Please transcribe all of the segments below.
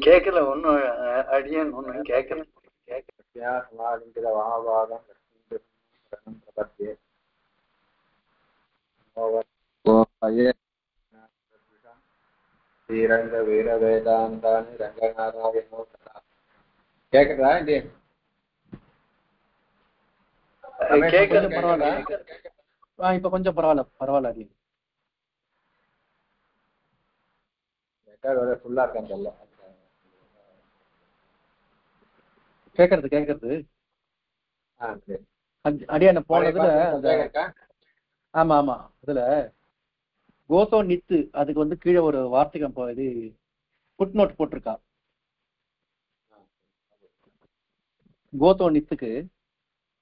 கேட்கல ஒன்னும். அடியன் ஒன்னும் கேட்கல. ஸ்ரீரங்க வீர வேதாந்தானி ரங்கநாராயணோ கேக்குதா இல்லையா? கேட்கல. பரவாயில்ல. இப்ப கொஞ்சம் பரவாயில்ல அடியன். ஃபுல்லா இருக்கான்னு தெரியல. கேக்குறது அடியான போனதுல ஆமா அதுல கோதோ நித்து அதுக்கு வந்து கீழே ஒரு வார்த்தைக்கு இது ஃபுட் நோட் போட்டிருக்கா. கோதோ நித்துக்கு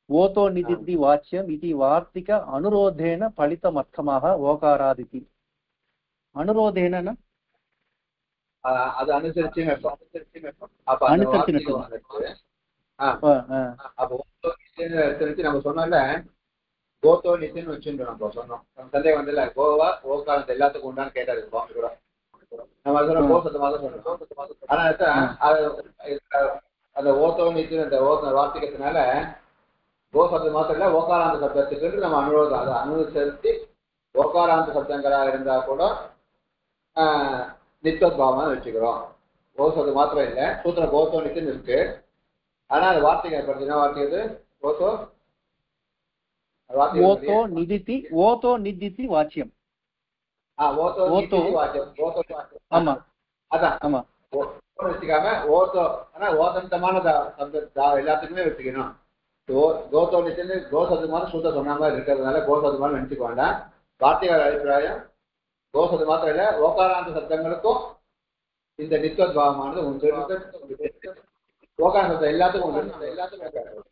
ஓதோ நிதி வாச்சியம் இது வார்த்திக அனுரோதேன பலிதம் அர்த்தமாக ஓகாராதிதி. அனுரோதேன அது அனுசரிச்சு நம்ம சொன்னோம்ல கோதோ நித்தின்னு வச்சுருந்தோம். நம்ம சொன்னோம் சந்தேகம் வந்து இல்ல கோவா ஓகாரத்தை எல்லாத்துக்கும் உண்டான்னு கேட்டாரு சுவாமி கூட. நம்ம சொன்ன கோசத்தை மாதிரி சொன்னோம். ஆனா அந்த ஓத்தோ நித்தின்னு அந்த வார்த்தைக்கிறதுனால கோசப்தம் மாத்திரம் இல்ல ஓகாராந்த சப்தத்துக்கு நம்ம அனுரோதம் அதை அனுசரித்து ஓகாராந்த சப்தங்களா இருந்தா கூட நித்வத்பாவமா வச்சுக்கிறோம். கோசத்து மாத்திரம் இல்லை சூத்திர கோத்தோ நித்தின்னு இருக்கு. ஆனா அது வார்த்தைங்க பார்த்தீங்கன்னா வார்த்தை அது ஓத்தோ நிதித்தி வாச்சியம். ஆமா அதான் ஆமா வச்சுக்காம ஓத்தோ. ஆனா ஓதந்தமான எல்லாத்துக்குமே வச்சுக்கணும். கோத்தோ நித்தின்னு கோசத்து மாதிரி சூத்திர சொன்ன மாதிரி இருக்கிறதுனால கோசத்து மாதிரி நினைச்சுக்க வேண்டாம். வார்த்தையோட அபிப்பிராயம் கோசத்து மாத்திரம் இல்ல ஓகாராந்த சப்தங்களுக்கும் இந்த நித்வத்பாவமானது உண்டு. ஓகாராந்த சப்தம் எல்லாத்துக்கும்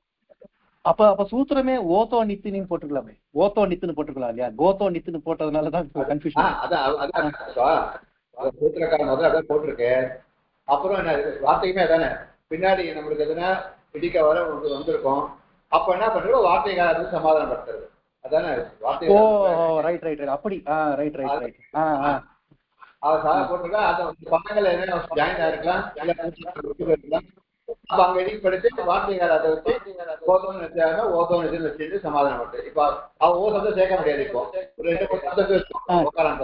அப்ப சூத்திரமே ஓதோ நித்தின்னு போட்டுக்கலாமே. ஓதோ நித்துன்னு போட்டுக்கலாம் இல்லையா? கோதோ நித்துன்னு போட்டதுனாலதான் கன்ஃபியூஷன். சூத்திரக்காரன் முதல்ல அதான் போட்டிருக்கு. அப்புறம் என்ன வார்த்தைக்குமே அதானே பின்னாடி நம்மளுக்கு எதுனா பிடிக்க வர வந்திருக்கும். அப்ப என்ன பண்றது வார்த்தைக்காரருக்கு சமாதானம் படுத்துறது அதானே வார்த்தை. ரைட் அப்படி ரைட் அவர் சாதா போட்டிருக்கா. அந்த பக்கங்கள் என்ன ஜாயின் ஆயிருக்கலாம். அப்ப அங்க எழுதி படிச்சு வார்த்தைக்கார அதை வச்சு ஓதோன்னு வச்சாங்க ஓதோன்னு வச்சுட்டு சமாதானம் படுத்து. இப்ப அவ ஓ சப்தம் சேர்க்க முடியாது. இப்போ ஒரு 2 சப்தத்தை வச்சுக்கோம் உட்காரான்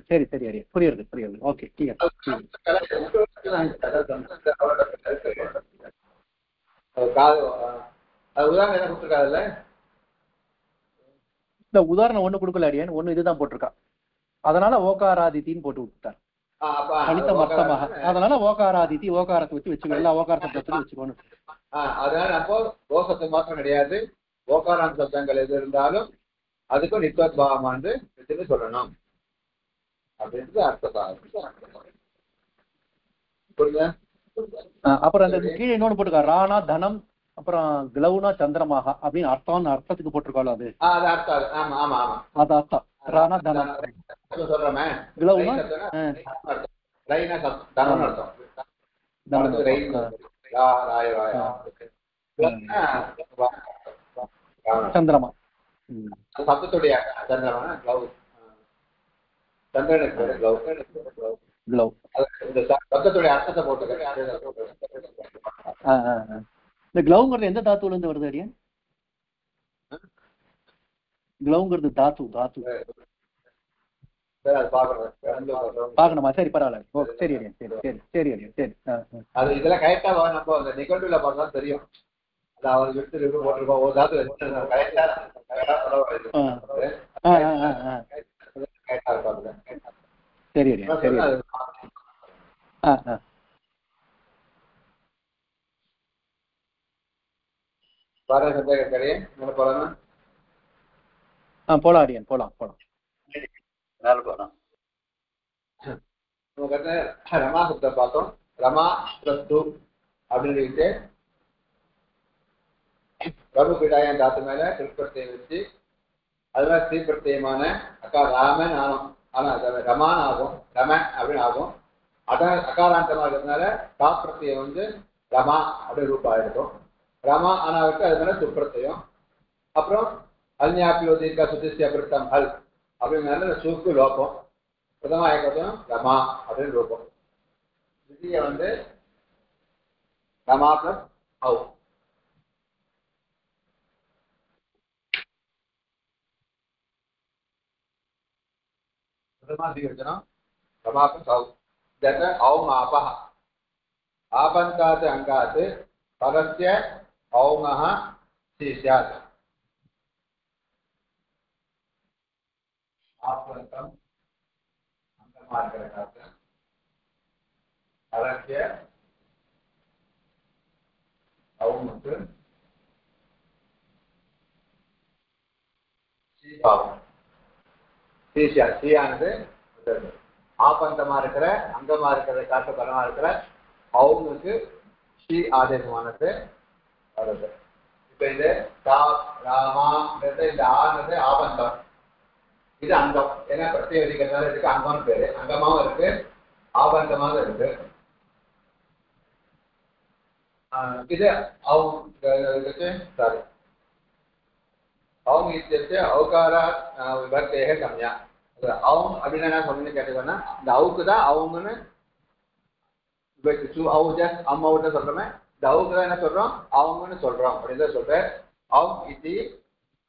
சரி புரியுது. ஓகே உதாரணம் என்ன கொடுத்துருக்காதுல்ல. இந்த உதாரணம் ஒண்ணு கொடுக்கல அடியன், ஒண்ணு இதுதான் போட்டிருக்கா. அதனால ஓகாராதித்தின்னு போட்டு விட்டார் பலிதம் அர்த்தமாக. அதனால ஓகாராதித்தி ஓகாரத்தை வச்சுக்கணும். எல்லா ஓகார சப்தத்தையும் வச்சுக்கணும். அதனால அப்போ கோசத்து மாத்திரம் கிடையாது. ஓகாராந்த சப்தங்கள் எது இருந்தாலும் அதுக்கும் நித்வத்பாவமானது சொல்லணும் அப்படின்றது அர்த்தம். புரியுதா? அப்புறம் அந்த கீழே இன்னொன்னு போட்டுக்கா ராணா தனம் அப்புறம் கிளவுனா சந்திரமாக அப்படின்னு அர்த்தத்துக்கு போட்டிருக்காள். அது அது அர்த்தம் ராணா தனம் சொல்றமே கிளவுனா சந்திரமா சப்தத்துடைய சந்திரமா சந்திரனுக்கு கிளவ் இந்த சப்தத்துடைய அர்த்தத்தை போட்டு. இந்த கிளவுங்கிறது எந்த தாத்துல இருந்து வருது அடியன்? கிளவுங்கிறது தாத்து பாக்கணுமா? சரி பரவாயில்ல. சரி அடியன் சரி. அது இதெல்லாம் கரெக்டா நம்ம அந்த நிகழ்வுல பார்த்தா தெரியும். அது அவர் விட்டு போட்டிருக்கோம் ஒரு தாத்து கரெக்டா இருப்பாங்க. சரி அடியன் சரி. போலாம் அடியன் போலாம். ரமா சப்தம் பார்த்தோம். ரமா பிளஸ் அப்படின்னு பிரபு பிடாயம் தாத்து மேல திருப்பத்தையை வச்சு அதுமாதிரி ஸ்ரீபிரத்தியமான அக்கா ராமன் ஆகும். ஆனா ரமான் ஆகும், ரம அப்படின்னு ஆகும். அதான் அகாராந்தமா இருக்கிறதுனால தாப்பிரத்தியம் வந்து ரமா அப்படி ரூபா இருக்கும். ரமா ஆனாவுக்கு அது மேல சுப்பிரத்தியம். அப்புறம் அல்ஞாப்பியோ தீர்க்கா சுத்திய பிருத்தம் அல் அப்படிங்கிறதுல சூக்கு லோகம். பிரதமா ஏகத்தும் ரமா அப்படின்னு ரூபம். திதிய வந்து ரமா பிளஸ் அவு. பிரதமா தீர்க்கணும் ரமா பிளஸ் அவு. தட் அவுங் ஆபஹ ஆபந்தாத் அங்காத் பரஸ்ய அவுங்கஹ சீஸ்யாத். ஆபந்தம் அங்கமா இருக்கிற காத்து பரஸ்ய அவுங்கு சீபாவம். சீஸ்யாத் சீயானது ஆபந்தமா இருக்கிற அங்கமா இருக்கிற காத்து பரமா இருக்கிற அவங்களுக்கு ஸ்ரீ ஆதேசமானது வருது. இப்ப இந்த ராமா இந்த ஆனது ஆபந்தம், இது அங்கம். ஏன்னா பிரத்யேக அதிகத்தால இதுக்கு அங்கம்னு பேரு. அங்கமாவும் இருக்கு ஆபந்தமாக இருக்கு. இது அவங்க சாரி அவங்க இத்தியர்த்தே அவகாரா விபக்தேக சம்யா. அவங்க அப்படின்னு என்ன சொன்னு கேட்டீங்கன்னா இந்த அவுக்கு தான் அவங்கன்னு அம்மாவிட்ட சொல்றோமே, இந்த அவுக்கு தான் என்ன சொல்றோம் அவங்கன்னு சொல்றோம் அப்படின்னு தான் சொல்றேன். அவங்க இது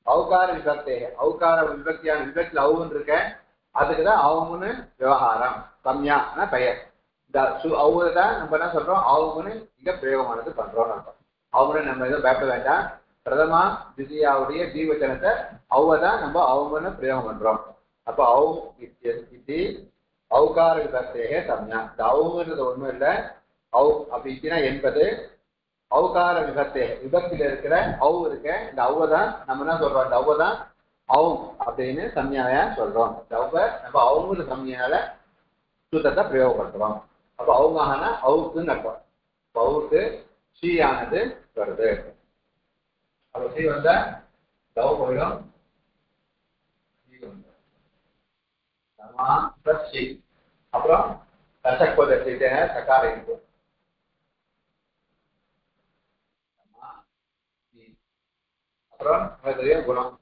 அவகார விபக்தேக அவகார விபக்தியான விபக்தியில் அவுன்னு இருக்க அதுக்குதான் அவங்கன்னு விவகாரம். சம்யானா பெயர். இந்த அவங்க தான் நம்ம என்ன சொல்றோம் அவங்கன்னு இங்க பிரயோகமானது பண்றோம். அவங்கன்னு நம்ம எதுவும் பயப்பட வேண்டாம். பிரதமா திதியாவுடைய தீவச்சனத்தை தான் நம்ம அவங்கன்னு பிரயோகம் பண்றோம். அப்ப இது அவகார விபக்தேக சம்யா. இந்த அவங்கிறது ஒண்ணும் இல்லை. அப்படின்னா என்பது அவகார விபக்தேக விபக்தியில இருக்கிற அவு இருக்க இந்த தான் நம்ம என்ன சொல்றோம், இந்த தான் அவுங் அப்படின்னு சம்யாயா சொல்றோம். இந்த நம்ம அவங்கிற சம்யால சூத்திரத்தை பிரயோகப்படுத்துறோம். அப்ப அவங்கன்னா அவுக்குன்னு அர்த்தம். அவுக்கு ஸ்ரீயானது வருது. அப்ப ஸ்ரீ வந்தா தவ போயிடும். அப்புறம் தசக்கோதத்தை சக்கார இருக்கும். அப்புறம் குணம்.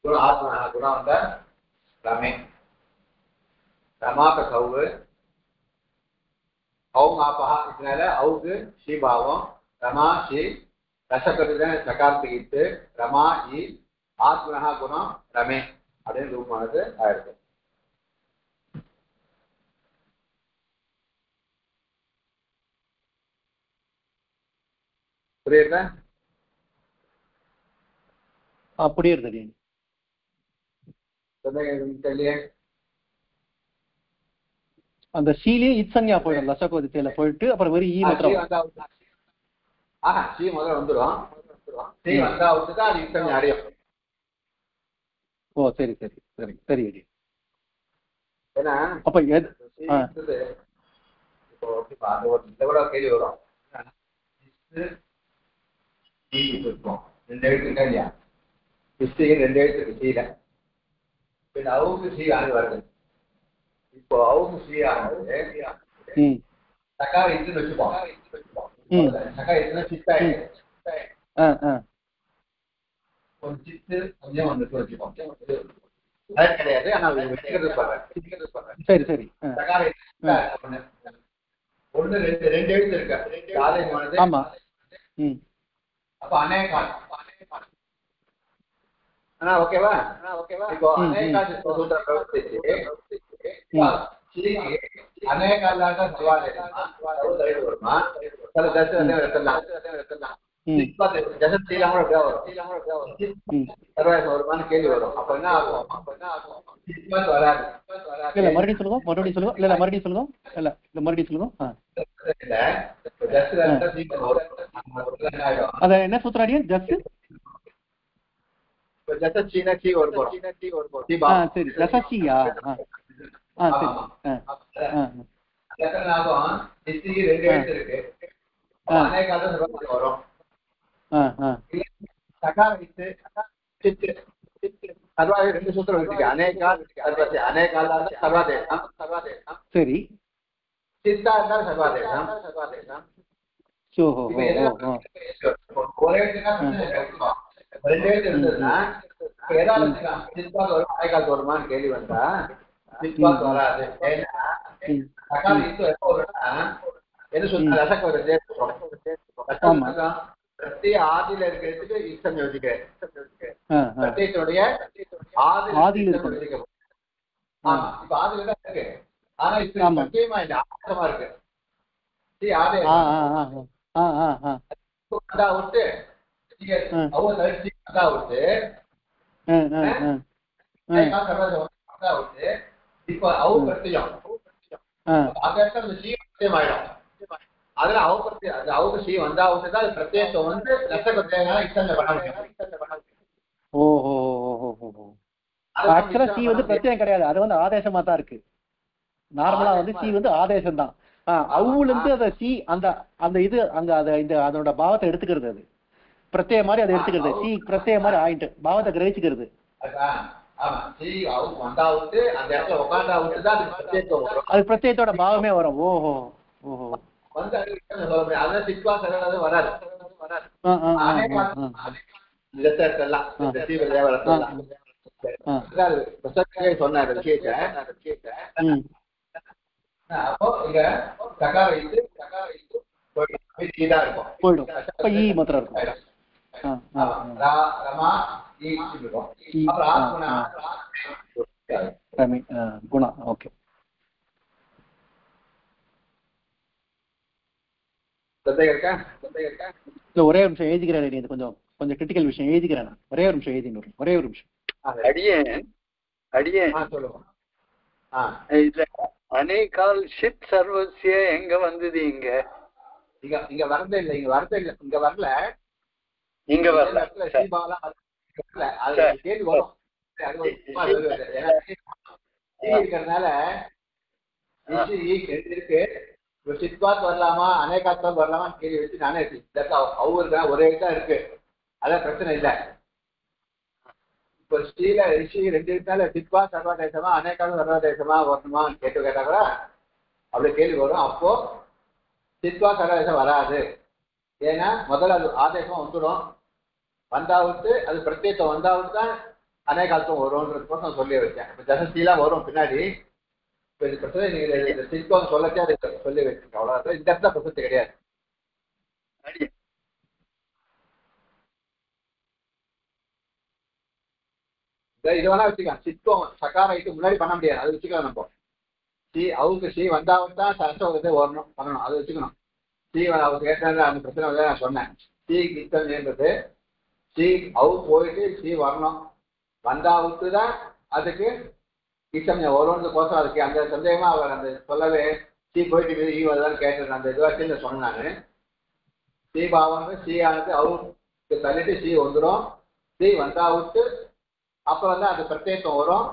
குணம் ஆத்மா குணம் வந்த ரமே ரமாக்க சவு அவங்க ஆப்பா. இதனால அவுக்கு ஸ்ரீபாவம் ரமா ஸ்ரீ ரசக்கருத சகார்த்திகித்து ரமா இ ஆத்மனஹா குணம் ரமே அப்படின்னு ரூபமானது ஆயிருக்கு. புரியுதா? புரியுது. தெரியலையே. அந்த சீலே இத்சன்யா போயிடும். லசகோதித்தையில போயிட்டு அப்புறம் வெறும் ஈ மாத்திரம். ஸ்ரீ முதல்ல வந்துடும். ஸ்ரீ வந்தா தான் அது இத்சன்யா அடையும். ஓ சரி சரி சரி சரி. ஏன்னா அப்ப இப்போ ஒரு கேள்வி வரும். ரெண்டு எழுத்துக்கா இல்லையா? கிறிஸ்டிகன் ரெண்டு எழுத்துக்கு சீல. அவுக்கு ஸ்ரீ ஆனது வருது. இப்போ அவுக்கு ஸ்ரீ ஆனது சக்கார இத்துன்னு வச்சுப்போம். சக்கார இத்துனா சித்தாயிடுச்சு. ஒரு சித்து கொஞ்சம் வந்துட்டு வச்சுப்போம். அது கிடையாது. ஆனா சொல்றேன். சரி சரி. சக்கார ஒண்ணு ரெண்டு ரெண்டு எழுத்து இருக்கு. ஆமா. அப்ப அநேகால். ஓகேவா? இப்போ அநேகால் சூத்திரம் பிரவர்த்திச்சு அநேகாலாக சவால் வருமா? வருமானு கேள்வி வரும். அப்ப என்ன ஆகும்? வராது. மறுபடியும் சொல்லுங்க. இல்ல மறுபடியும் சொல்லுங்க. அத என்ன சூத்திராடியா? ஜஸ்ட் சரி ஜசசியா. சர்வாதே ரெண்டு சூத்திரம் இருக்கு. அநேகால் சர்வதே, அநேகால் சர்வாதேசம், சர்வாதேசம். சரி. சித்தா இருந்தால் சர்வாதேசம், சர்வாதேசம். ஒரே ரெண்டு எழுத்து இருந்ததுன்னா ஏதாவது சித்பாத் வரும், அநேகால் வருமானு கேள்வி வந்தா சித்பாத் வராது. ஏன்னா என்ன சொல்ற ரசக்கு வருது, பிரத்ய ஆதியில இருக்கிறதுக்கு இஷ்டம் யோசிக்கிறேன், பிரத்யத்தினுடைய ஆதியில் யோசிக்க. ஆமா, இப்ப ஆதியில தான் இருக்கு. ஆனா இப்ப பிரத்யமா இல்ல, ஆசமா இருக்கு. ஆதே விட்டு அவங்க தரிசி விட்டு விட்டு இப்ப அவங்க பிரத்தியம் அந்த இடத்துல சீ பிரத்தியம் ஆயிடும். அதுல அவங்க சீ வந்தா விட்டுதான் அது பிரத்யத்தை வந்து லட்சம் இஷ்டம் பண்ண முடியும். ஆக்சுவலா சி வந்து பிரத்யேகம் கிடையாது, அது வந்து ஆதேசமா தான் இருக்கு. நார்மலா வந்து சி வந்து ஆதேசம் தான். அவுல இருந்து அத சி அந்த அந்த இது அங்க அத இந்த அதோட பாவத்தை எடுத்துக்கிறது, அது பிரத்யேக மாதிரி அதை எடுத்துக்கிறது. சி பிரத்யேக மாதிரி ஆயிட்டு பாவத்தை கிரகிச்சுக்கிறது. அது பிரத்யேகத்தோட பாவமே வரும். ஓஹோ ஓஹோ வராது. சொன்ன விஷயத்தை அப்போ இங்க சகார வைத்து போயிடும். அப்ப ஈ மாத்திரம் இருக்கும். குணா. ஓகே, ஒரே ஒரு நிமிஷம் எழுதிக்கிறேன். இது கொஞ்சம் கொஞ்சம் கிரிட்டிக்கல் விஷயம் எழுதிக்கிறேன். ஒரே ஒரு நிமிஷம் எழுதின்னு ஒரே ஒரு நிமிஷம். அடியேன் சொல்லுவோம். அநேகால் ஷித் சர்வசிய எங்க வந்தது? இங்க இங்க வரதே இல்லை, இங்க வரதே இல்லை, இங்க வரல, இங்க வரல. கேள்வி வரும் இருக்கிறதுனால இருக்கு. சித்பாத் வரலாமா அநேகாத்வாத் வரலாமான்னு கேள்வி வச்சு நானே அவருக்கு ஒரே தான் இருக்கு, அதான் பிரச்சனை இல்லை. இப்ப ஸ்ரீல ரிஷி ரெண்டு இருந்தால சித்பா சர்வதேசமா அநேகாவது சர்வதேசமா வரணுமான்னு கேட்டா கூட அப்படி கேள்வி வரும். அப்போ சித்பா சர்வதேசம் வராது. ஏன்னா முதல்ல அது ஆதேசம் வந்துடும், வந்தாவிட்டு அது பிரத்யேகம் வந்தாவிட்டு தான் அநேகாலத்தும் வரும்ன்றதுக்கோசம் சொல்லி வச்சேன். இப்ப ஜசஸ்ரீலாம் வரும் பின்னாடி. இப்ப இது பிரச்சனை நீங்க சித்பம் சொல்லச்சே அதை சொல்லி வச்சுருக்கேன், அவ்வளவுதான். இந்த இடத்துல பிரசக்தி கிடையாது. இது வேணா வச்சுக்கலாம். சித்வம் சகாராய்க்கு முன்னாடி பண்ண முடியாது, அது வச்சுக்கலாம். நம்ம ஸ்ரீ அவுக்கு ஸ்ரீ வந்தாவும் தான் சரஸ்வதத்தை வரணும் பண்ணணும், அது வச்சுக்கணும். ஸ்ரீ அவருக்கு ஏற்கனவே அந்த பிரச்சனை வந்து நான் சொன்னேன். ஸ்ரீ கீர்த்தன்றது ஸ்ரீ அவு போயிட்டு ஸ்ரீ வரணும், வந்தாவுக்கு தான் அதுக்கு ஈசம்யம் வரும்ன்றதுக்கோசம் அதுக்கு அந்த சந்தேகமா அவர் அந்த சொல்லவே ஸ்ரீ போயிட்டு ஈ வருதான்னு கேட்டது. அந்த இதுவாச்சு சொன்னேன் நான். ஸ்ரீ பாவம் ஸ்ரீயானது அவுக்கு தள்ளிட்டு ஸ்ரீ வந்துடும். ஸ்ரீ வந்தாவுக்கு அப்புறம் தான் அது பிரத்யேகம் வரும்.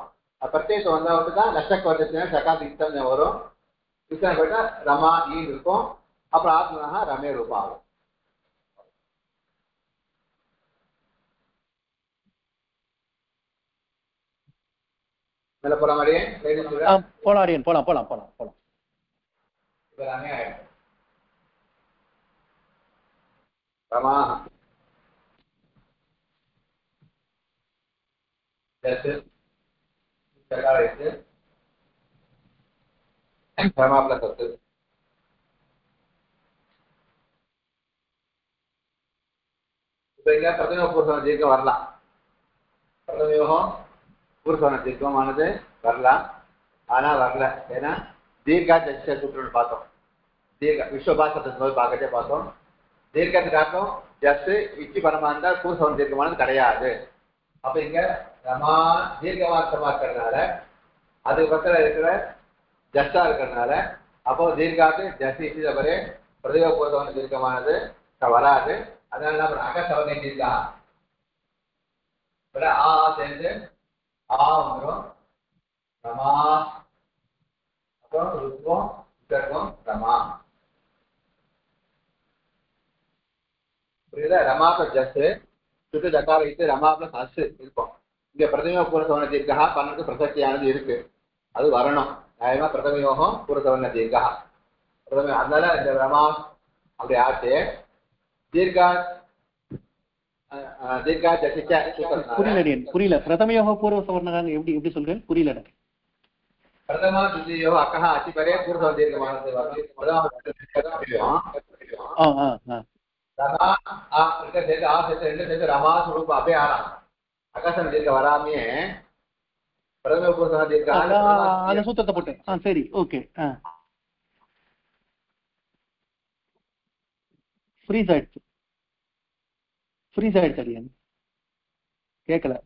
பிரத்யேகம் வந்தாவுக்கு தான் லட்சக்கு வருஷத்துல சகாத்து ஈசம்யம் வரும். ஈசன் போயிட்டா ரமா ஈ இருக்கும். அப்புறம் ஆத்மனாக ரமே ரூபா ஆகும். மேல போற மாதிரியே போலாம் போலாம் போலாம் போலாம் போலாம். ரமா ரமா பிளஸ் சத்து. இப்ப இங்க பிரதம புருஷன தீர்க்கம் வரலாம். பிரதமயோகம் புருஷன தீர்க்கமானது வரலாம், ஆனா வரல. ஏன்னா தீர்க்கா ஜட்ச சூத்திரம் பார்த்தோம், தீர்க்க விஸ்வபாசத்தை போது பார்க்கட்டே பார்த்தோம். தீர்க்கத்து காட்டும் ஜஸ்ட் இச்சி பரமா இருந்தா புருஷன தீர்க்கமானது கிடையாது. அப்ப இங்க ரமா தீர்க்கவாசமா இருக்கிறதுனால அதுக்கு பக்கத்துல இருக்கிற ஜஸ்டா இருக்கிறதுனால அப்போ தீர்க்காத்து ஜஸ்ட் இச்சி தவறு பிரதம புருஷன தீர்க்கமானது வராது. அதனால அகசவனை தீர்க்கா ஆ சேர்ந்து ஆ வந்துடும் ரமா. அப்புறம் ருத்வம் விசர்க்கம் ரமா. புரியுதா? ரமா பிளஸ் ஜஸ் சுட்டு ஜக்கார வைத்து ரமா பிளஸ் அஸ் இருக்கும். இங்க பிரதம பூர்வசவர்ண தீர்க்கா பண்ணக்கு பிரசக்தியானது இருக்கு, அது வரணும். நியாயமா பிரதமயோகம் பூர்வசவர்ண தீர்க்கா பிரதம, அதனால இந்த ரமா அப்படி ஆச்சு. தீர்க்கா தீர்க்கா ஜசிச்ச புரியல. பிரதமயோக பூர்வ சவர்ணகாங்க எப்படி எப்படி சொல்றேன், புரியல எனக்கு. பிரதமா துதியோ அக்கா அச்சிபரே பூர்வ தீர்க்கமானது ரமா சுரூபம் அப்படியே ஆறாம் அகசன தீர்க்க வராமே பிரதம பூர்வ தீர்க்கா அந்த சூத்திரத்தை போட்டு. சரி, ஓகே. ஃப்ரீஸ் ஆயிடுச்சு, ஃப்ரீஸ் ஆயிடுச்சு. அடியன் கேட்கல.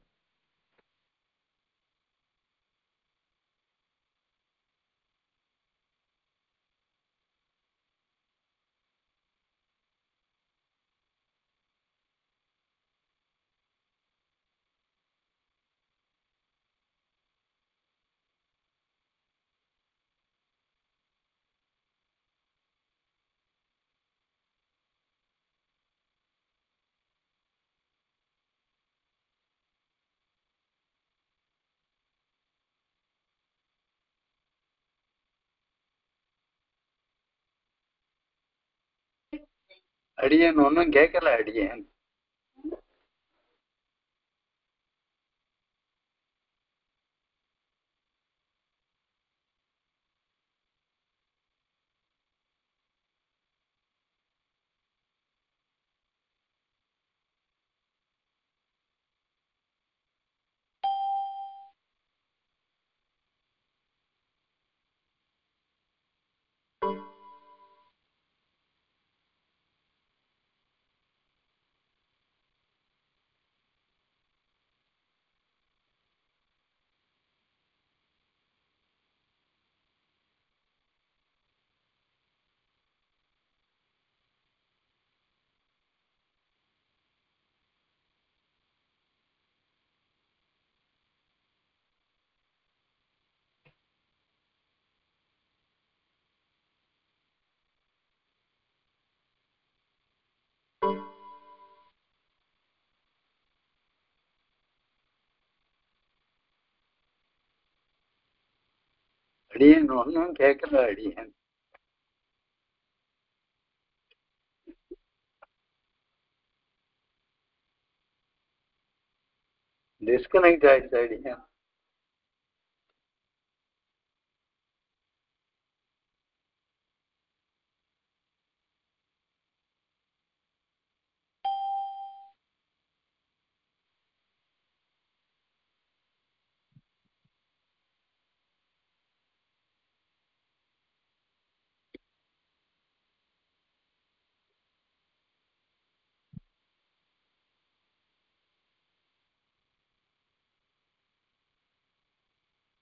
அடியேன் ஒன்னும் கேட்கல. அடியேன் அடியேன் ஒன்னும் கேட்கல. அடியேன் டிஸ்கனெக்ட் ஆயிடுச்சு. அடியேன்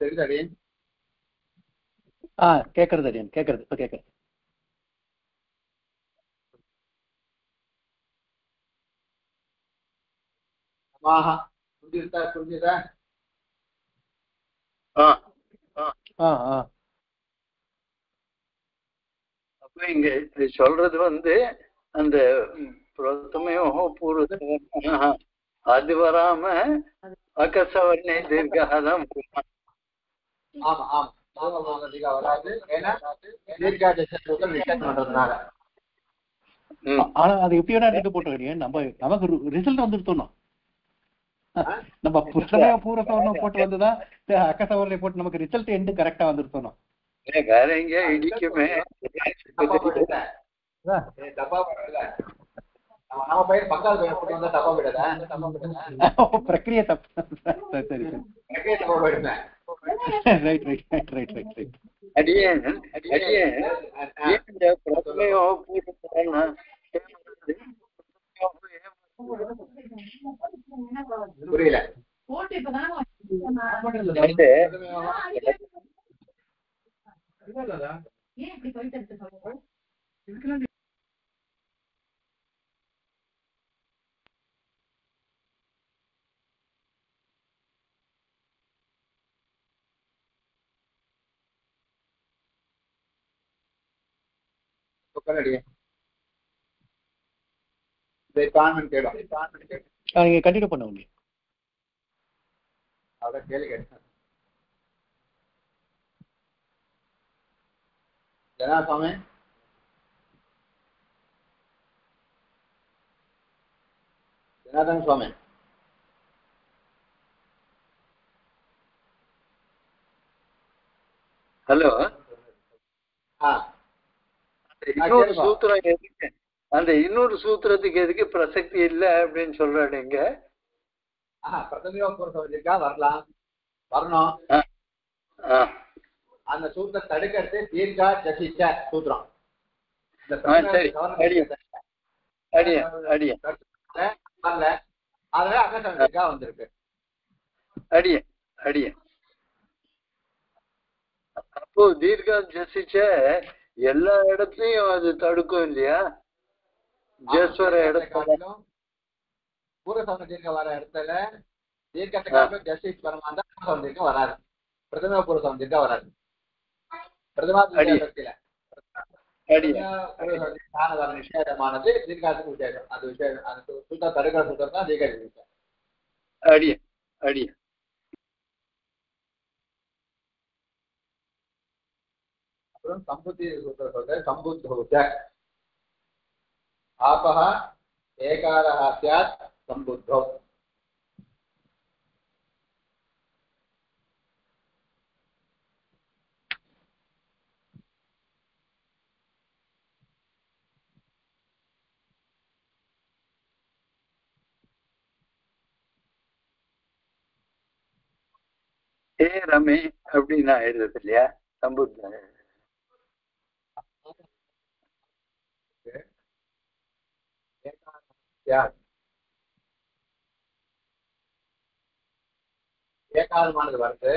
தெரியுதாடி? கேட்கறது அடியன், கேட்கறது. இப்ப கேட்கறது. ஆஹா புரிஞ்சுதா? அப்ப இங்க சொல்றது அந்த பிரதமயோ பூர்வ அது வராம அகசவர்ணே தீர்க்காதான். ஆமா ஆமா வராது. ஏன்னா தீர்க்கா ஜசூத்திரம் நிஷேதம் பண்றதுனால. ஆனா அது எப்படி வேணா எடுத்து போட்டோம் அடியன். நமக்கு ரிசல்ட் வந்துருத்தோம். நம்ம பிரதமய பூர்வ சவர்ணம் போட்டு வந்துதான் அக்கசவர்ணை போட்டு நமக்கு ரிசல்ட் எண்டு கரெக்டா வந்துருத்தோம். வேற எங்க இடிக்குமே தப்பா நம்ம பயிர் பக்கால் போட்டு வந்தா தப்பா போயிடாத. பிரக்ரியா தப்பு. சரி பிரக்ரியா தப்பா போயிடுமே. Right right right right right right. அடியேன் பிரதமயோ பூர்வ சவர்ணம் புரியல. நீங்க கண்டினியூ பண்ண முடியும். அவட கேள்வி கேட்டேன். ஜனா சுவாமி ஜனார்தன் சுவாமி ஹலோ, ஆ இன்னொரு சூத்திரம் எதுக்கு, அந்த இன்னொரு சூத்திரத்துக்கு எதுக்கு பிரசக்தி இல்லை அப்படின்னு சொல்றாரு இங்க. பிரதமையோ இருக்கா வரலாம் வரணும். அந்த சூத்திரம் தடுக்கிறது தீர்க்கா ஜசிச்ச சூத்திரம். அதுல அகசந்திக்கா வந்திருக்கு. அடிய அடிய அப்போ தீர்க்கா ஜசிச்ச எல்லா இடத்துலயும் அது தடுக்கும் இல்லையா? ஜஸ்வர இடத்துல பூர்வசவன தீர்க்க வர இடத்துல தீர்க்கத்துக்காக ஜஸ்டிஸ் வரமா இருந்தா பூர்வசவன தீர்க்கம் வராது. பிரதம பூர்வசவன தீர்க்கம் வராது. பிரதமா தீர்க்கத்துல நிஷேதமானது தீர்க்காத்துக்கு விசேஷம். அது விசேஷம். அது சுத்த தடுக்கிற சுத்தம் தான் தீர்க்க விசேஷம். அடிய அடிய அப்புறம் சம்புத்தி சூத்திரம் சொல்ற சம்புத்தௌச்ச ஆபஹ ஏகாரஹ ஸ்யாத் சம்புத்தௌ. ஏ ரமே அப்படின்னு ஆயிடுறது இல்லையா? சம்புத்த ஏகாரமானது வருது.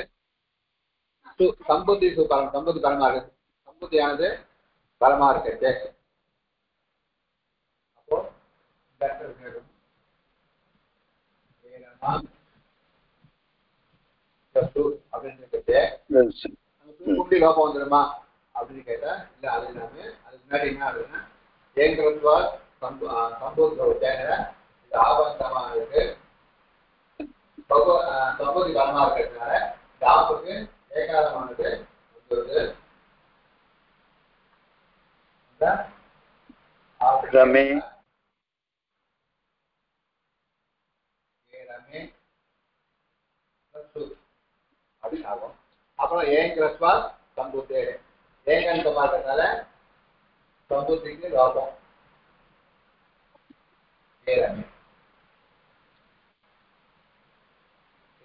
சம்புத்தி பலம், சம்புத்தி பலமா இருக்கு. சம்புத்தியானது பலமா இருக்கு. அப்போ அப்படின்னு லோகம் வந்துடுமா அப்படின்னு கேட்டா இல்ல. அது இல்லாம அதுக்கு முன்னாடி என்ன ஆகுதுன்னா ஏங்கிறதுவா சம்பூத்த இது ஆபந்தமா இருக்கு. சம்பூதி பலமா இருக்கிறதுனால தாப்புக்கு ஏகாரமானது வந்துடுது. ரமே அப்படின்னு ஆகும். அப்புறம் ஏங்கிரஸ்வா சம்பூத்தே ஏகந்தமா இருக்கிறதுனால சம்பூத்திக்கு லோகம் ஏரமே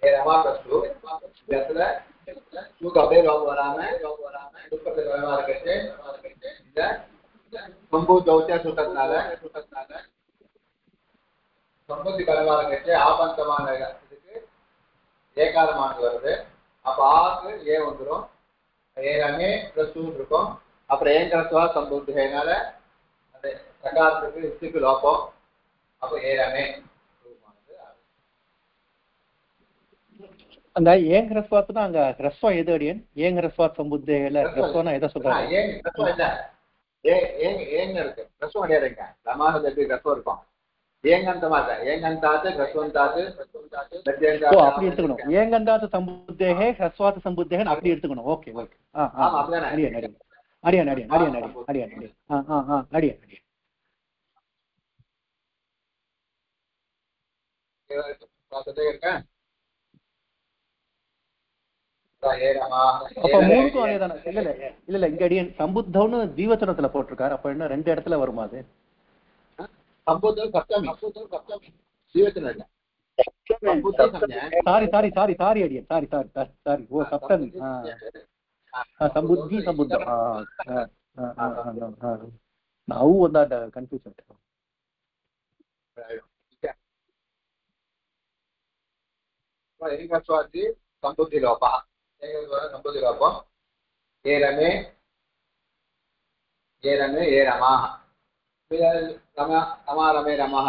ஏரமா பிளஸ் இடத்துல சூக்கு அப்படியே லோகம் வராம துப்பத்தை குறைவா இருக்கிறது. இந்த சம்பூத்தௌச்ச சுட்டத்தினால சம்பூத்தி குறைவா இருக்கிறது ஆபந்தமான இதுக்கு ஏகாரமானது வருது. அப்ப ஆக்கு ஏ வந்துடும். ஏரமே பிளஸ் இருக்கும். அப்புறம் ஏங்கரத்துவா சம்பூத்தினால அந்த சகாரத்துக்கு இஸ்துக்கு லோகம். அப்போ ஏரமே அந்த ஏங் ஹ்ரஸ்வாத் தான் அங்க ஹ்ரஸ்வம் எது அடியன்? ஏங் ஹ்ரஸ்வாத் சம்புத்தேல ஹ்ரஸ்வம்னா எதை சொல்றாங்க? ஏங்க இருக்கு ஹ்ரஸ்வம் கிடையாதுங்க. லமானது எப்படி ஹ்ரஸ்வம் இருக்கும்? ஏங்கந்தமா இருக்க ஏங்கந்தாத்து ஹ்ரஸ்வந்தாத்து அப்படி எடுத்துக்கணும். ஏங்கந்தாத்து சம்புத்தேகே ஹ்ரஸ்வாத் சம்புத்தேகன் அப்படி எடுத்துக்கணும். Okay okay. அடியன் அடியன் அடியன் அடியன் அடியன் அடியன் அடியன் அடியன் அடியன் இருக்கேன். அப்ப மூணுக்கும் அதேதானே? இல்ல இல்ல இல்ல இல்ல இங்க அடியன் சம்புத்தம்னு தீவச்சனத்துல போட்டிருக்காரு. அப்ப என்ன ரெண்டு இடத்துல வருமா அது? சம்புத்தம் சப்தமி தீவச்சனம் இல்ல. சாரி அடியன் சாரி. ஓ சப்தமி. சம்புத்தி சம்புத்தம். ನಾವು ಒಂದಾದ ಕನ್ಫ್ಯೂಸ್ ಆಗ್ತದೆ. ಏಕಸ್ವಾದಿ ಸಂಬುದ್ಧಿ ಲೋಪ ಸಂಬುದ್ಧಿ ಲೋಪಂ ಏರಮೆ ಏ ರಮಾ ರಮೇ ರಮಃ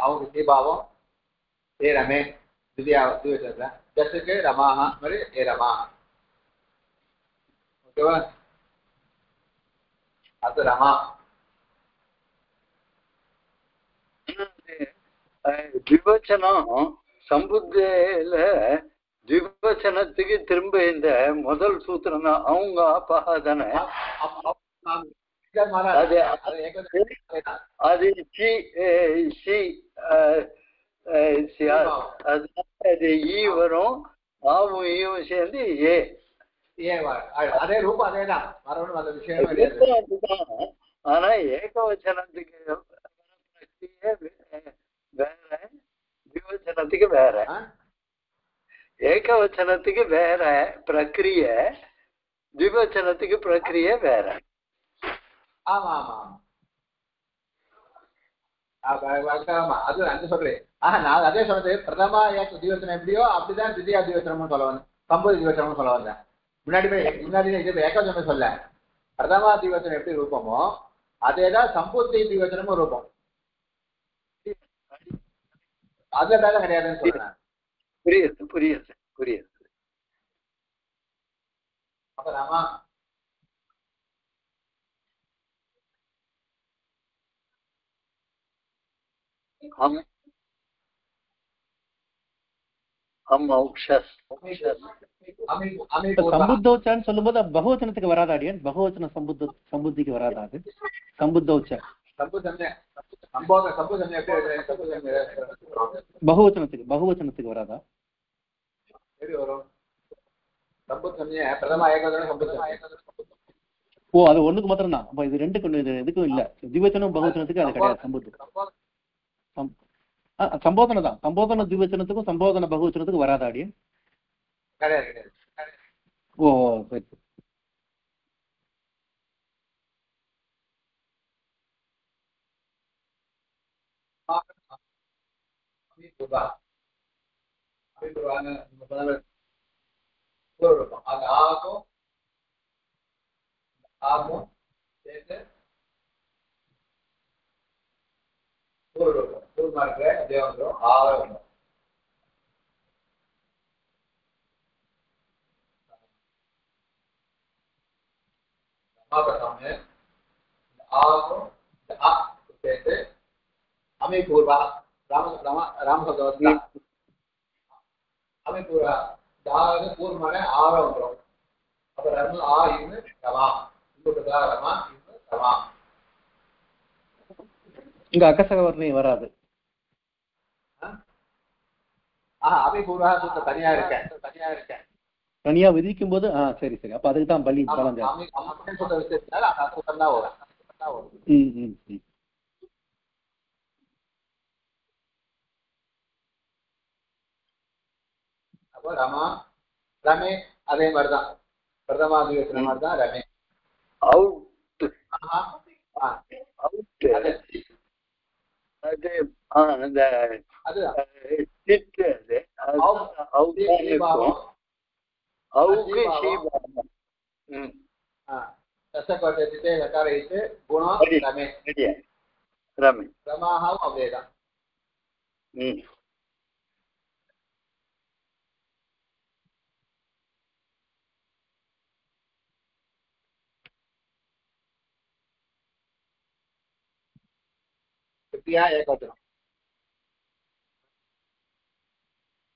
அவங்க தீபாவம் ஏ ரமே திவ்யா ஜஸ்க்கு ரமாஹ மாதிரி ஏ ரமா. ஓகேவா? அது ரமா விவச்சனம் சம்புத்தில திவச்சனத்துக்கு திரும்ப இந்த முதல் சூத்திரம் தான் அவங்க ஆப்பா தானே. அது அது அது ஈ வரும், ஆவும் ஈவும் சேர்ந்து ஏ. அதே ரூபம் அதேதான், மறுபடியும் அந்த விஷயம் அதுதான். ஆனா ஏகவச்சனத்துக்கு வேற, திவச்சனத்துக்கு வேற. ஏகவச்சனத்துக்கு வேற பிரக்கிரிய, திவச்சனத்துக்கு பிரக்கிரிய வேற. ஆமா ஆமா ஆமா, அது அங்க சொல்றேன். நான் அதே சொன்னது பிரதமா திவச்சனம் எப்படியோ அப்படிதான் திவ்யா திவச்சனம்னு சொல்ல வந்தேன், சம்பூதி திவச்சனம்னு சொல்ல வந்தேன். முன்னாடி இது ஏகவச்சனம் சொல்ல, பிரதமா திவச்சனம் எப்படி ரூபமோ அதேதான் சம்பூதி திவச்சனமும் ரூபம். அதுல பேதம் கிடையாதுன்னு சொல்றேன். புரியுது புரியுது புரியுது. அப்ப ராமா சம்புத்தோச்சான்னு சொல்லும்போது பகவச்சனத்துக்கு வராதா அடியன்? பகவச்சன சம்புத்திக்கு வராதா? அது சம்புத்தோச்ச பகவச்சனத்துக்கு வராதா? ஓ, அது ஒண்ணுக்கு மாத்திரம் தான். அப்ப இது ரெண்டுக்கு இதுக்கும் இல்ல. திவச்சனம் பகவச்சனத்துக்கு அது கிடையாது. சம்போதனை தான். சம்போதன திவச்சனத்துக்கும் சம்போதன பகவச்சனத்துக்கும் வராதா அடியன்? ஓ சரி. அந்த ஆகும் ஆகும் சேர்த்து தேவந்திரம் ஆகும். ஆகும் சேர்த்து அமிபூர்வா ராமசப்தம் அமிபூர்வா தாவது பூர்வமான ஆக வந்துடும். அப்ப ரமு ஆ இன்னு ரமாம், இன்னொருதா ரமா இன்னு ரமாம். இங்க அகசகவர்ணி வராது. அமிபூர்வா சூத்திரம் தனியா இருக்கேன். தனியா விதிக்கும் போது சரி சரி. அப்ப அதுக்கு தான் பலி பலம் ஜாஸ்தி. அப்போ ரமா ரமே அதே மாதிரிதான், பிரதமா திவசன மாதிரிதான் ரமே.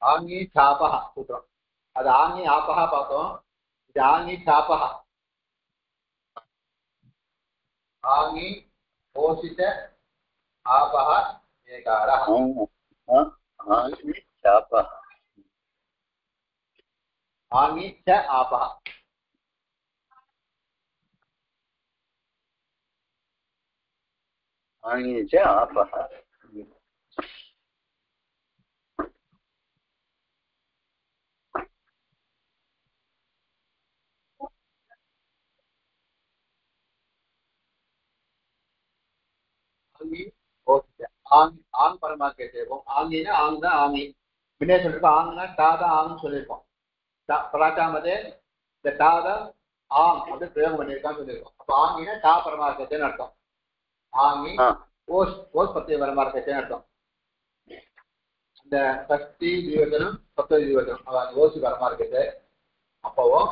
ஆங்கி சாபஹ சூத்திரம். அது ஆங்கி ஆபஹா பார்த்தோம். இது ஆங்கி சாபஹ. ஆங்கி போஷித ஆபஹ ஏகாரஹ. ஆங்கி சாபஹ ஆங்கி ச ஆபஹ. ஆங்கி ச ஆபஹ. ஆங் பரமா கேட்டிருப்போம். ஆங்கினா ஆங் தான் ஆங்கி. முன்னே சொல்லிருப்போம் ஆங்னா டா தான் ஆங்னு சொல்லியிருப்போம். பராட்டாமதே இந்த டா தான் ஆங் அப்படின்னு பிரயோகம் பண்ணியிருக்கான்னு சொல்லியிருக்கோம். அப்போ ஆங்கினா டா பரமார்த்தத்தைன்னு அர்த்தம். ஆங்கி ஓஸ் பத்திய பரமார்த்தத்தைன்னு அர்த்தம். இந்த சக்தி திவசனம் சப்த திவசனம் அதாவது ஓசி பரமார்த்தத்தை. அப்பவும்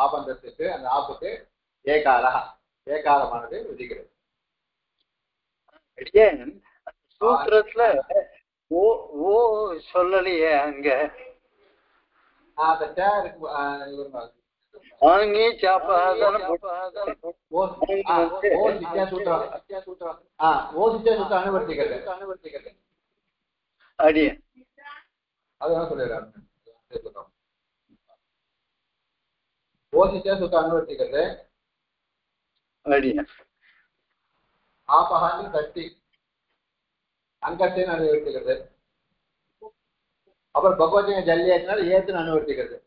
ஆபந்தத்துக்கு அந்த ஆப்புக்கு ஏகாலமானது விதிக்கிறது. சூத்திரத்துல ஓ சொல்லலையே அங்க. அந்த டே இருக்கு ஆங்கி சாப்பாதான ஓ சித்தியா சூத்திரம் ஓ சித்தியா சூத்திரம் அனுவர்த்திக்கிறது அடியே அதுதான் சொல்லிடுறாங்க. ஓ சித்தியா சூத்திரம் அனுவர்த்திக்கிறது அடியே ஆபஹான்னு கட்டி அங்கத்தின்னு அனுவர்த்திக்கிறது. அப்புறம் பகவத்கீதை ஜல்லியத்தினால ஏத்துன்னு அனுவர்த்திக்கிறது.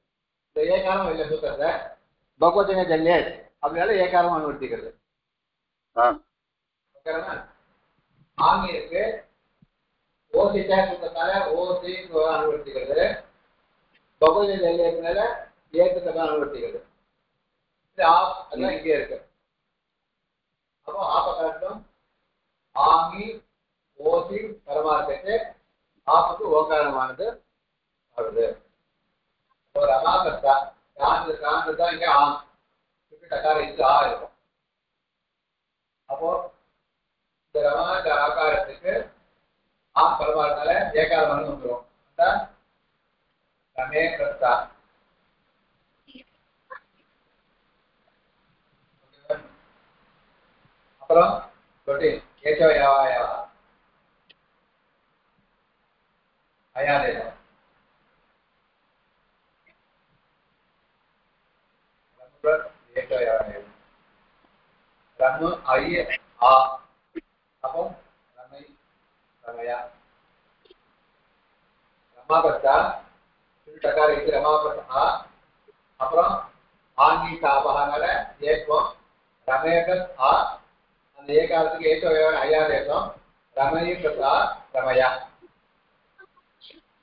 இந்த ஏகாரம் இல்லை சூத்திரத்தை பகவத்கீதை ஜல்லிய அப்படினால ஏகாரம் அனுவர்த்திக்கிறது. ஆங்க இருக்கு ஓசி சூத்திரத்தால ஓசி அனுவர்த்திக்கிறது. பகவத்கீதை ஜல்லியத்தினால ஏத்துக்கு அனுவர்த்திக்கிறது. இது ஆப் அதெல்லாம் இங்கே இருக்கு. அப்போ ஆபகாட்டம் ஆங்கி ஓசி பரமார்த்தத்தை ஆப்புக்கு ஓகாரமானது வருது. ஒரு அமாகத்தா காந்து தான் இங்க ஆம் டக்கார இது ஆ இருக்கும். அப்போ இந்த ரமாந்த ஆகாரத்துக்கு ஆம் பரமார்த்தால ஏகாரமானது வந்துடும். ரமே பிரஸ்தா அப்புறம் ஏச்சோயாவாயா அயாதேவம் ரமு ஐய ஆ அப்போ ரமை ரமயா ரமாபத்தா டக்கார இது ரமாபத்தா அப்புறம் ஆங்கி சாபகனால ஏக்கம் ரமேகஸ் ஆ அந்த ஏகாலத்துக்கு ஏச்சோயாவான அயாதேவம் ரமயி பிரசா ரமயா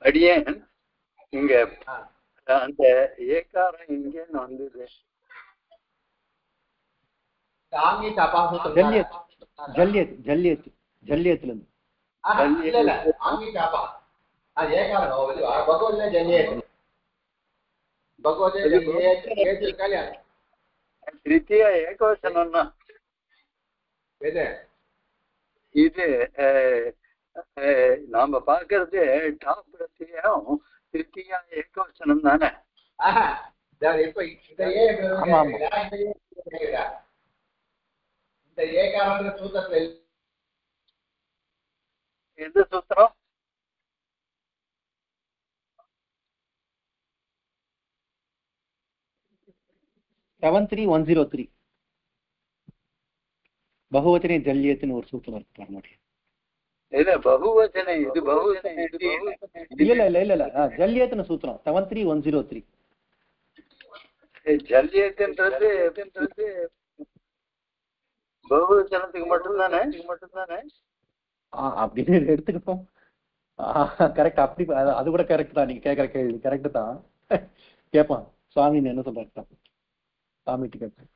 அடியேன் இங்க அந்த ஏகாரம் இங்கன்னு வந்தது. ஜல்லியத்துல இருந்து திருத்தியா ஏகவசனம்னா இது நாம பாக்குறது டாப் பிரத்தியம் திருத்தியா ஏகவசனம் தானே. எந்த சூத்திரம்? பகுவச்சனை ஜல்லியத்துன்னு ஒரு சூத்திரம் இருக்கு. இல்ல பகுவச்சனை இது பகுவச்சனை இல்ல ஜல்லியத்துன்னு சூத்திரம் 73103. ஜல்லியத்துன்றது பகுவச்சனத்துக்கு மட்டும்தானே அப்படின்னு எடுத்துக்கிட்டோம். கரெக்ட். அப்படி அது கூட கரெக்ட் தான். நீங்க கேட்கற கேள்வி கரெக்ட் தான். கேட்பான் சுவாமி என்ன சொல்றாரு சாமிட்டு கேட்பேன்.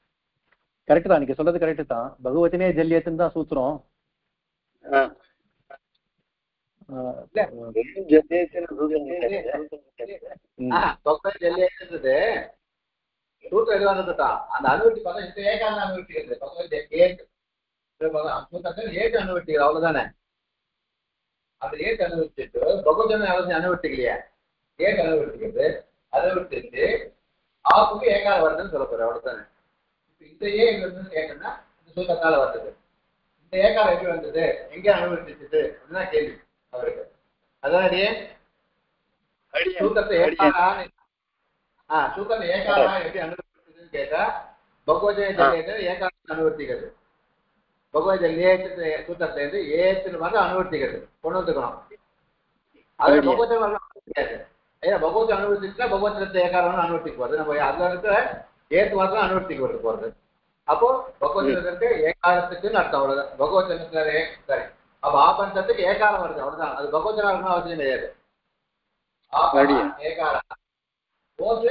கரெக்ட் தான் நீங்க சொல்றது கரெக்ட் தான். பகுவச்சனே ஜல்லியத்துன்னு தான் சூத்திரம். சூத்திரம் எதுவாக இருந்துட்டான் அந்த அனுவர்த்தி பார்த்தா இந்த ஏகாந்த அனுவர்த்திக்கிறது ஏற்று அனுவர்த்திக்கிறது அவ்வளவுதானே. அந்த ஏற்று அனுவர்த்திட்டு பகவதனை அவசியம் அனுவர்த்திக்கலையா ஏற்று அனுவர்த்திக்கிறது அனுவர்த்திச்சு ஆப்புக்கு ஏகார வருதுன்னு சொல்ல போற அவ்வளவுதானே. இப்ப இந்த ஏன்னு கேட்டோம்னா இந்த சூத்திரத்தால வந்தது. இந்த ஏகாரம் எப்படி வந்தது எங்க அனுவர்த்திச்சுது அப்படின்னா கேள்வி அவருக்கு. அதானே சூத்திரத்தை சூத்திரத்தை ஏகாரா எப்படி அனுவர்த்திக்குதுன்னு கேட்டா பகவத்கீதை ஏகாரம் அனுவர்த்திக்கிறது. பகவத்கீதை சூத்திரத்தை வந்து ஏத்துன்னு வந்து அனுவர்த்திக்கிறது கொண்டு வந்துக்கணும். அது பகவத்கீதை ஏன்னா பகவத் அனுவர்த்திச்சுன்னா பகவத்கீதை ஏகாரம் அனுவர்த்திக்கு போறது. நம்ம அதுல இருக்கிற ஏத்து மாத்திரம் அனுவர்த்திக்கு வருது போறது. அப்போ பகவத்கீதை ஏகாரத்துக்குன்னு அர்த்தம் அவ்வளவுதான். பகவத்கீதை சரி அப்ப ஆபந்தத்துக்கு ஏகாரம் வருது அவ்வளவுதான். அது பகவத்கீதை அவசியம் கிடையாது. ஏகாரம் போது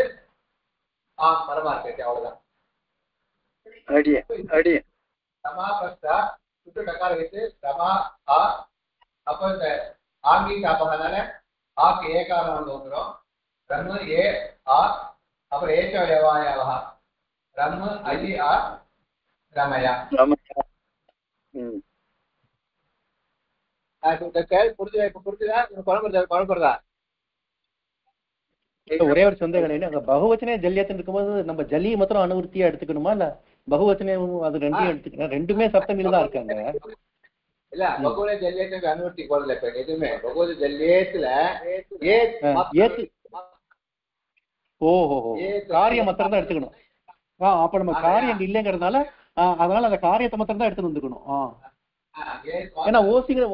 பரமார்த்தத்தை அவ்வளவுதான். ரமா பஸ்தா சுட்டு டக்கார வைத்து ரமா ஆ அப்ப இந்த ஆங்கி சாப்பகனால ஆக்கு ஏகாரம் வந்து வந்துடும். ரம்மு ஏ ஆ அப்புறம் ஏச்சோயவாயா ரம்மு ஐ ஆ ரமயா. புரிஞ்சுதா? இப்ப புரிஞ்சுதா? குழம்புறதா ஒரே ஒரு சந்தேகம் என்ன, பகுவச்சனே ஜல்யத்துன்னு இருக்கும்போது நம்ம ஜலி மாத்திரம் அனுவர்த்தியா எடுத்துக்கணுமா இல்ல பகுவச்சனே அது ரெண்டையும் எடுத்துக்கணும்? ரெண்டுமே சப்தமியில தான் இருக்காங்க. இல்ல பகவத ஜல்யத்துக்கு அனுவர்த்தி போடல. இப்ப எதுவுமே பகவத ஜல்யத்துல ஏத்து ஓஹோ காரியம் மாத்திரம் தான் எடுத்துக்கணும். அப்ப நம்ம காரியம் இல்லைங்கிறதுனால அதனால அந்த காரியத்தை மாத்திரம் தான் எடுத்துட்டு வந்துக்கணும். ஏன்னா ஓசிங்கிற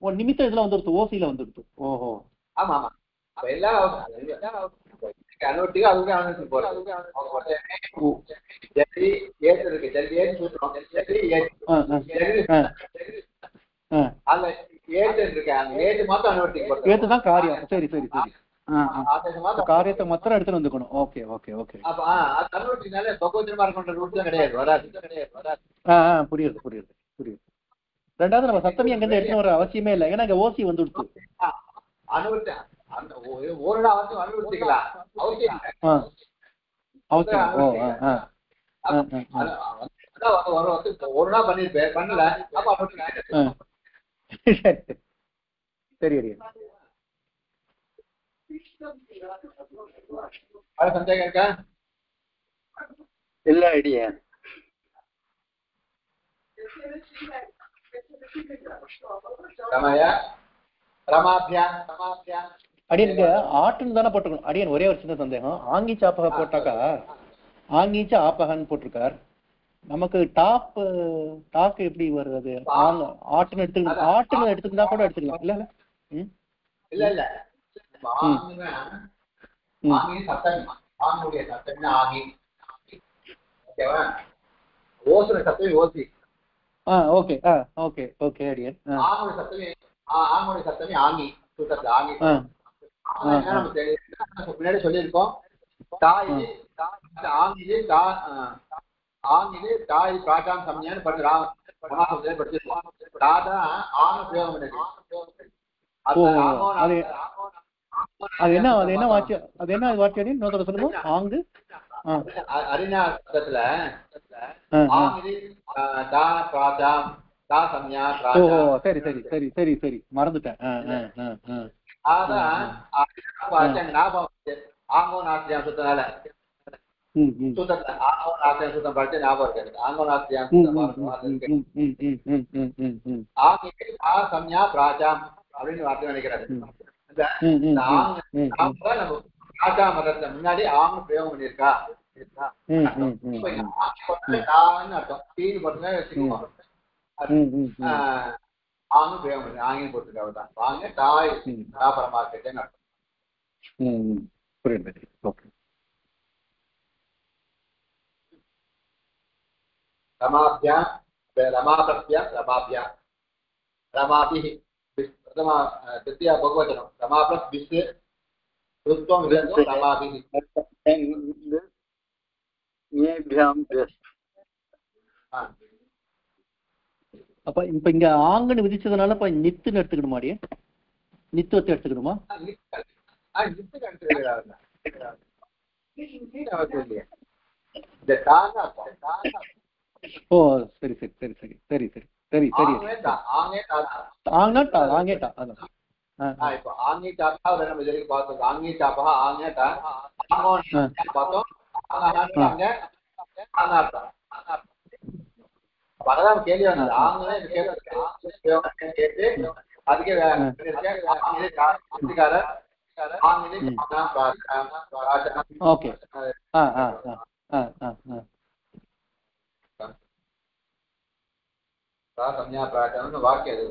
நிமித்தம் இதுல வந்துடுது, ஓசியில வந்துடுது. ஓஹோ ஆமா ஆமா எல்லாம் அனுவர்த்திக்கு அதுக்கு அனுவர்த்தி போறது. ஜல்லி ஏத்து இருக்கு, ஜல்லி ஏத்து சூத்திரம், ஜல்லி அந்த ஏத்து இருக்கு, அந்த ஏத்து மாத்திரம் அனுவர்த்திக்கு போறது. ஏத்து தான் காரியம். சரி சரி சரி காரியத்தை மாத்திரம் எடுத்துட்டு வந்துக்கணும். Okay okay okay. அப்ப அனுவர்த்தினால பகவத்மா இருக்கின்ற ரூட் தான் கிடையாது, வராது. புரியுது புரியுது புரியுது. ரெண்டாவது நம்ம சப்தமி அங்கிருந்து எடுத்துன்னு வர அவசியமே இல்லை, ஏன்னா இங்க ஓசி வந்துடுச்சு. அனுவர்த்தி அந்த ஒரு நாள் அனுவர்த்திக்கலாம் அவசியம் ஒரு நாள் பண்ணிருப்பேன் பண்ணல. சரி சந்தேகம் இருக்கா? இல்ல ஐடியா. அடியனுக்கு ஆட்டுன்னு தானே போட்டுக்கணும். அடியன் ஒரே ஒரு சின்ன சந்தேகம், ஆங்கிச்ச ஆப்பக போட்டாக்கா ஆங்கிச்ச ஆப்பகன்னு போட்டிருக்கார், நமக்கு டாக்கு எப்படி வருது? ஆட்டுன்னு எடுத்துக்கணும், ஆட்டுன்னு எடுத்துக்கிட்டா கூட எடுத்துக்கலாம் இல்ல? இல்ல இல்ல சத்தம் ஆகி ஓசனை சத்தம் ஓசி. ஓகே ஓகே ஓகே அடியன். ஆங்குடைய சத்தமே ஆங்கி சூத்திரத்துல ஆங்கி. முன்னாடி சொல்லியிருக்கோம் தாய் ஆங்கிலே ஆங்கிலே தாய் பிராட்டாம் சமயான்னு படிச்சிருக்கோம். தாதான் ஆங்க பிரயோகம் பண்ணிருக்கு. அது என்ன வாக்கியம்? அது என்ன வாக்கியம் இன்னொரு சொல்லுங்க. ஆங்கு அரிநாசத்துல சரி சரி சரி சரி சரி மறந்துட்டேன். ஆங்கோ நாஸ்தியாம் சுத்தனால சுத்தத்துல ஆங்கோ நாஸ்தியாம் சுத்தம் படிச்சு ஞாபகம் இருக்கு. ஆங்கோ நாஸ்தியாம் சம்யா பிராஜாம் அப்படின்னு வார்த்தை நினைக்கிறாரு. ராஜா மதத்துல முன்னாடி ஆங்க பிரயோகம் பண்ணிருக்கா அர்த்தம். தீனு போட்டுதான் வச்சுக்குவோம். ஆங்க பிரயோகம் பண்ணி ஆங்கின்னு போட்டுருக்கா தான் வாங்க தாய் பரமா இருக்கேன்னு அர்த்தம். ரமாபியா ரமாபியா ரமாபியா ரமாபி பிரதமா திருத்தியா பகவச்சனம் ரமா பிளஸ் பிஸ் ருத்வம் ரமாபி. அப்ப இப்ப இங்க ஆங்கன்னு விதிச்சதுனால இப்ப நித்துன்னு எடுத்துக்கணுமாடியே? நித்துவத்தை எடுத்துக்கணுமா? ஓ சரி சரி சரி சரி சரி சரி சரி சரி ஆங்கேட்டா அதான். இப்போ ஆங்கி சாப்பா நம்ம இதுக்கு பார்த்தோம். ஆங்கி சாப்பா ஆங்கேட்டா பார்த்தோம். பலதான் கேள்வி வந்தது. ஆங்களே கேட்டு அதுக்கே ஓகே சம்யா பிராட்டம்னு வாக்கியம் அது.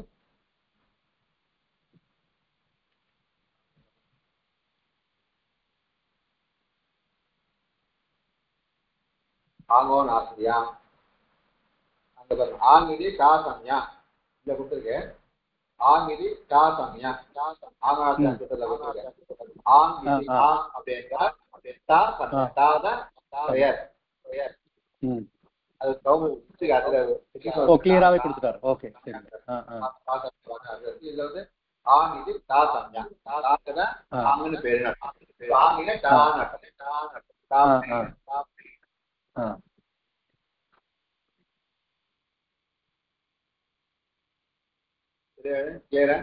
ஆங்கோ நாஸ்தியா அந்த ஆங்கிதி டா சம்யா இந்த கொடுத்துருக்கு. ஆங்கிதி டா சம்யா ஆங்காத்தியா ஆங்கிதி அப்படின்னா அது கிளியராவே கொடுத்துட்டாரு. ஓகே சரி. இதுல வந்து ஆங்கிதி டா சம்யா ஆங்கன்னு பேரு ஆங்கில டான் clear?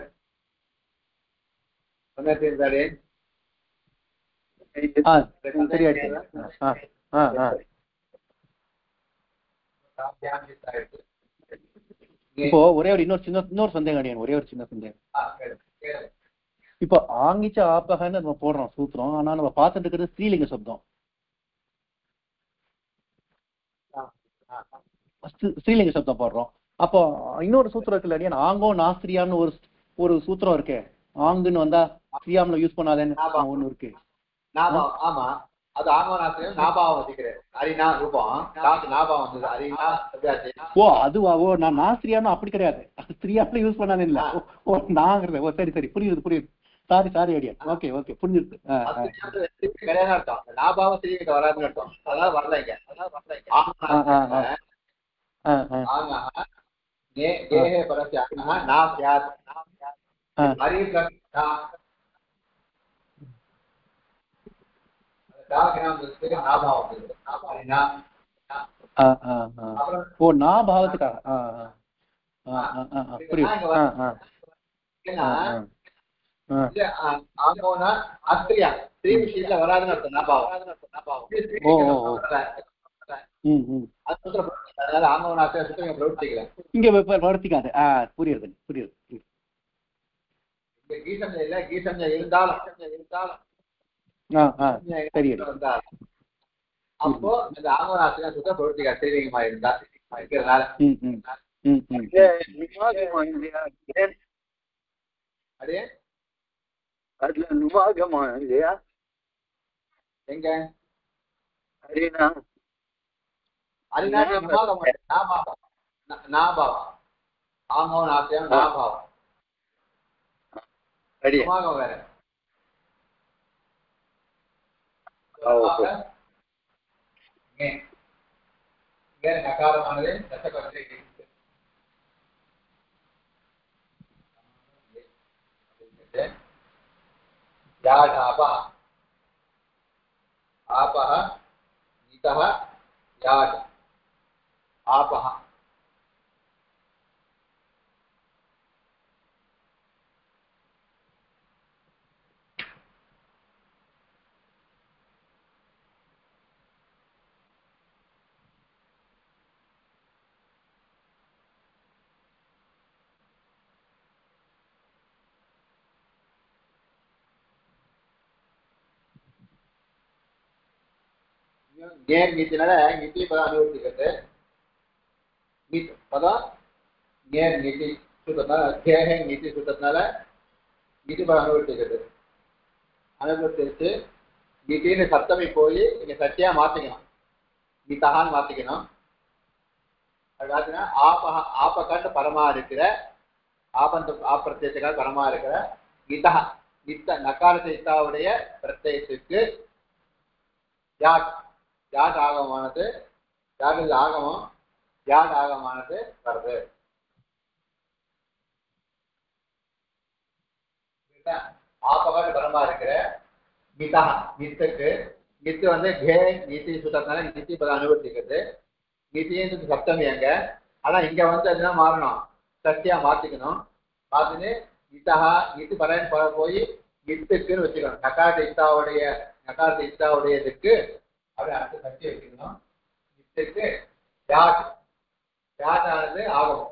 சரியாயிடுச்சு. இப்போ ஒரே ஒரு இன்னொரு சந்தேகம் அடியான், ஒரே ஒரு சின்ன சந்தேகம். இப்போ ஆங்கிச்ச ஆப்பகன்னு நம்ம போடுறோம் சூத்திரம், ஆனா நம்ம பார்த்துட்டு இருக்கிறது ஸ்ரீலிங்க சப்தம். ஸ்ரீலிங்க சப்தம் போடுறோம். அப்போ இன்னொரு சூத்திரம் இருக்குல்ல அடியான், ஆங்கோ நாஸ்திரியான்னு ஒரு சூத்திரம் இருக்கு. ஆங்குன்னு வந்தா ஸ்ரீயாம்ல யூஸ் பண்ணாதேன்னு ஒண்ணு இருக்கு. ஆமா, அது ஆங்கோநாஸ்திரியம் நாபாவம் வச்சுக்கிறேன். அரினா ரூபம் நாபாவம் வந்தது. அரினா ஓ அதுவா? ஓ நான் நாஸ்திரியான்னு அப்படி கிடையாது, ஸ்ரீயாம்ல யூஸ் பண்ணாதே இல்ல. ஓ நாங்கிறது. ஓ சரி புரியுது. சாரி அடியா. ஓகே புரிஞ்சிருக்கு. கிடையாது அர்த்தம். நாபாவம் ஸ்ரீகிட்ட வராதுன்னு அர்த்தம். அதான் வரல இங்க. ஓ நான் பாவத்துக்காக புரியுது. வராதுன்னு அர்த்தம். இங்க பிரவர்த்திக்காது. புரியுது. கீசம்ல இருந்தாலும் அப்போ இந்த ஆங்கோநாஸ்திரியம் சுத்த பிரவர்த்திக்காது. ஸ்ரீலிங்கமா இருந்தா அதே அதுல நுவாகமா இல்லையா? எங்க அரினா நாபாவம் ஆங்கோநாஸ்திரியம் நாபாவம் வேற. நகாரமானது ஆபஹ நிதஹ யாட் ஆபஹ. நேர் நீத்தினால நித்தி பதம் அனுவர்த்திக்கிறது. பதம் நேர் நீதி சுத்தத்தினால நீதி சுத்தத்தினால நிதி பதம் அனுவர்த்திக்கிறது. அனுவர்த்திச்சு நிதின்னு சப்தமி போய் நீங்க சத்தியா மாத்திக்கணும். நித்தகான்னு மாத்திக்கணும். அது பார்த்தீங்கன்னா ஆப்பகண்டு பரமா இருக்கிற ஆப்பிரத்தியத்துக்காக பரமா இருக்கிற நிதா நித்த நக்காரத்தை இத்தாவுடைய பிரத்யத்துக்கு யாட் ஆகமானது ஆகமம் யாட் ஆகமானது வருது. ஆப்பகண்டு பரமா இருக்கிற நிதா நித்துக்கு நித்து வந்து கே நீதி சுத்தத்தினால நித்தி பதம் அனுவர்த்திக்கிறது. நிதின்னு சப்தமி அங்க. ஆனா இங்க வந்து அதுதான் மாறணும், சத்தியா மாத்திக்கணும். மாத்தின்னு நித்தகா நித்து பரன் போய் நித்துக்குன்னு வச்சுக்கணும். நகாரத்தை இத்தாவுடையதுக்கு அப்படியே அடுத்த சக்தி வச்சுக்கணும். நித்துக்கு யாட்டானது ஆகமம்.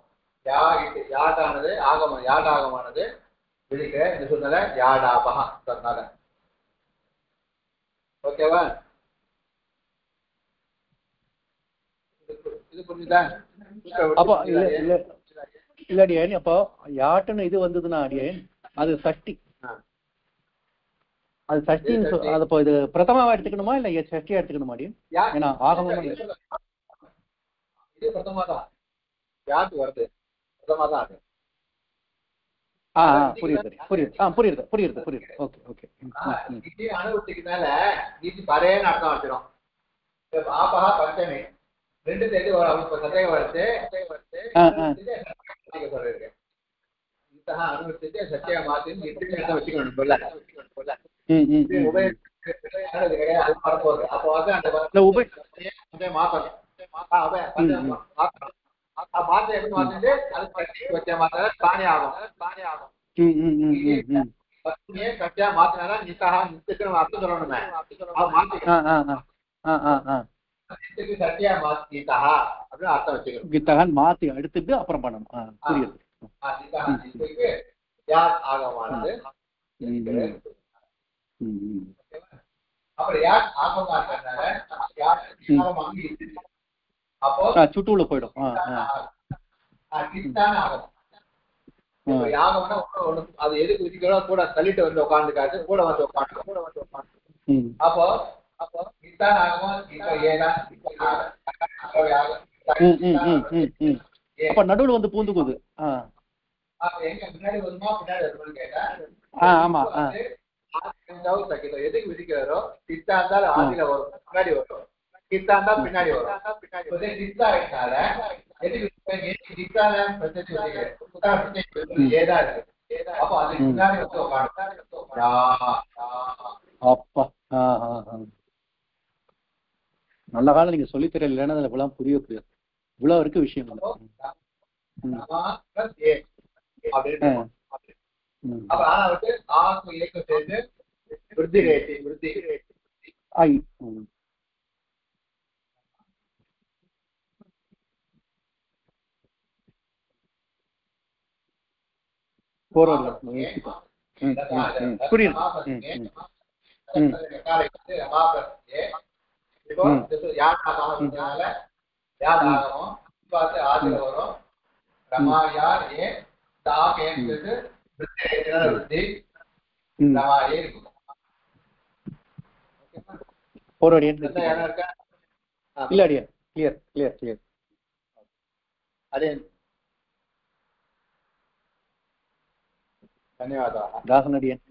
யாட்டானது ஆகமம். யாடாகமானது விதிக்க இந்த சொன்னல யாடாபகா சொன்னால. ஓகேவா? இது புரிஞ்சுதா? அப்போ இல்ல அடியேன், அப்போ யாட்டுன்னு இது வந்ததுன்னா அடியேன் அது சஷ்டி. அது சஷ்டின்னு அது இப்போ இது பிரதமாவா எடுத்துக்கணுமா இல்ல சஷ்டியா எடுத்துக்கணுமா அடியேன்? ஏன்னா ஆகமமா இது பிரதமா தான் யாட்டு வருது. பிரதமா தான் அது. புரியுது. ஓகே. நிதி அனுபவத்துக்குனால நிதி பரேன்னு அர்த்தம் வச்சிடும். ஆபகா பஞ்சமி ரெண்டு சேர்த்து அவனுக்கு சந்தேகம் வருது. சொல்லிருக்கேன் அனுபவத்துக்கு சத்தியா மாத்தி வச்சுக்கணும். கிடையாது வரப்போகுது. அப்போ வந்து அந்த மாத்தணும். மாத்த எப்படி மாத்திட்டு அது வச்ச மாத்த தானே ஆகும். பத்னியே சத்யா மாத்தினா நித்தா நித்துக்கு நம்ம அர்த்தம் சொல்லணுமே அது மாத்தி நித்துக்கு சத்யா மாத்திட்டா அப்படின்னு அர்த்தம் வச்சுக்கணும். கீதகான் மாத்தி எடுத்துட்டு அப்புறம் பண்ணணும். புரியுது. நித்துக்கு யார் ஆகமானது அப்புறம் யார் ஆகமானதுனால யார் அப்போ சுட்டுள்ள போயிடும். நித்தான ஆகணும். யாகம்னா அது எதுக்கு விதிக்கிறோம் கூட தள்ளிட்டு வந்து உட்காந்துக்காது கூட வந்து உட்காந்து அப்போ நித்தான ஆகமும் இப்ப ஏதான் அப்ப நடுவுல வந்து பூந்துக்குது. எங்க முன்னாடி வருமா பின்னாடி வருமானு கேட்டா ஆமா எதுக்கு விதிக்கிறாரோ சித்தா இருந்தாலும் ஆதியில வரும் முன்னாடி வரும் சித்தா இருந்தா பின்னாடி வரும் சித்தா ஆயிட்டால எதுக்கு சித்தால ஏதா இருக்கு அப்ப அதுக்கு முன்னாடி வந்து அப்பா நல்ல காலம் நீங்க சொல்லி தெரியல, இல்லைன்னா அதுல இவ்வளவு புரியாது. இவ்வளவு இருக்கு விஷயம். புரியுது. ಧನ್ಯವಾದ ದಾಸನಡಿಯನ್.